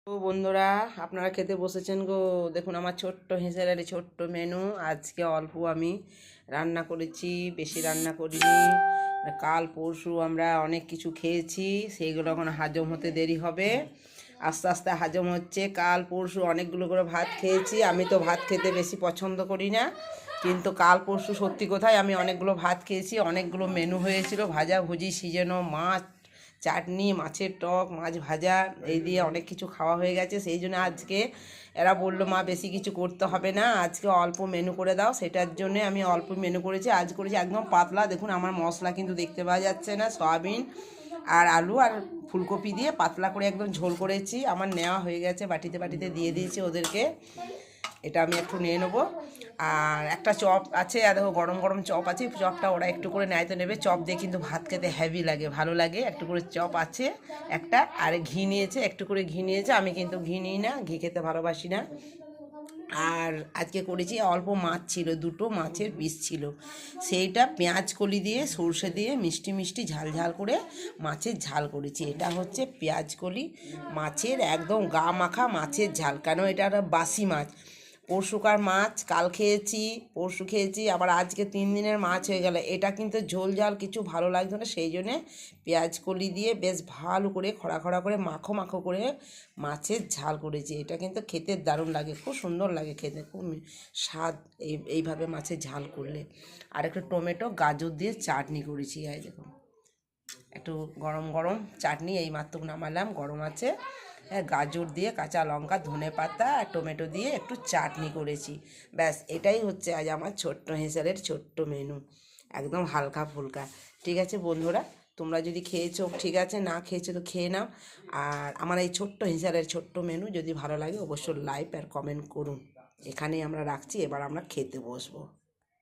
তো বন্ধুরা, আপনারা খেতে বসেছেন গো। দেখুন আমার ছোট্ট হেঁচেলের ছোট্ট মেনু। আজকে অল্প আমি রান্না করেছি, বেশি রান্না করিনি। কাল পরশু আমরা অনেক কিছু খেয়েছি, সেইগুলো এখন হজম হতে দেরি হবে। আস্তে আস্তে হজম হচ্ছে। কাল পরশু অনেকগুলো করে ভাত খেয়েছি। আমি তো ভাত খেতে বেশি পছন্দ করি না, কিন্তু কাল পরশু সত্যি কথাই আমি অনেকগুলো ভাত খেয়েছি। অনেকগুলো মেনু হয়েছিল, ভাজা ভুজি, সিজনো মাছ, চাটনি, মাছের টক, মাছ ভাজা, এই দিয়ে অনেক কিছু খাওয়া হয়ে গেছে। সেই জন্য আজকে এরা বললো, মা বেশি কিছু করতে হবে না, আজকে অল্প মেনু করে দাও। সেটার জন্য আমি অল্প মেনু করেছি। আজ করেছি একদম পাতলা। দেখুন আমার মশলা কিন্তু দেখতে পাওয়া যাচ্ছে না। সয়াবিন আর আলু আর ফুলকপি দিয়ে পাতলা করে একদম ঝোল করেছি। আমার নেওয়া হয়ে গেছে, বাটিতে বাটিতে দিয়ে দিয়েছি ওদেরকে। এটা আমি একটু নিয়ে নেবো। আর একটা চপ আছে, আর দেখো গরম গরম চপ আছে। চপটা ওরা একটু করে নেয় তো নেবে। চপ দিয়ে কিন্তু ভাত খেতে হেভি লাগে, ভালো লাগে। একটু করে চপ আছে একটা, আর ঘি নিয়েছে, একটু করে ঘি নিয়েছে। আমি কিন্তু ঘি নিই না, ঘি খেতে ভালোবাসি না। আর আজকে করেছি অল্প মাছ ছিল, দুটো মাছের পিস ছিল, সেইটা পেঁয়াজ কলি দিয়ে সর্ষে দিয়ে মিষ্টি মিষ্টি ঝাল ঝাল করে মাছের ঝাল করেছি। এটা হচ্ছে পেঁয়াজ কলি মাছের একদম গা মাখা মাছের ঝাল। কেন, এটা একটা বাসি মাছ। পরশুকার মাছ কাল খেয়েছি, পরশু খেয়েছি, আবার আজকে 3 দিনের মাছ হয়ে গেল। এটা কিন্তু ঝোল ঝাল কিছু ভালো লাগতো না, সেই জন্যে পেঁয়াজ কলি দিয়ে বেশ ভালো করে খড়া খড়া করে মাখো মাখো করে মাছের ঝাল করেছি। এটা কিন্তু খেতে দারুণ লাগে, খুব সুন্দর লাগে খেতে, খুব স্বাদ এইভাবে মাছের ঝাল করলে। আর একটু টমেটো গাজর দিয়ে চাটনি করেছি। এই দেখুন, একটু গরম গরম চাটনি, এই মাত্র নামালাম, গরম আছে। হ্যাঁ, গাজর দিয়ে কাঁচা লঙ্কা ধনে পাতা আর টমেটো দিয়ে একটু চাটনি করেছি। ব্যাস, এটাই হচ্ছে আজ আমার ছোট্ট হেঁচেলের ছোট্ট মেনু, একদম হালকা ফুলকা। ঠিক আছে বন্ধুরা, তোমরা যদি খেয়েছো ঠিক আছে, না খেয়েছো তো খেয়ে নাও। আর আমার এই ছোট্ট হেঁচেলের ছোট্ট মেনু যদি ভালো লাগে অবশ্যই লাইক আর কমেন্ট করুন। এখানেই আমরা রাখছি, এবার আমরা খেতে বসবো।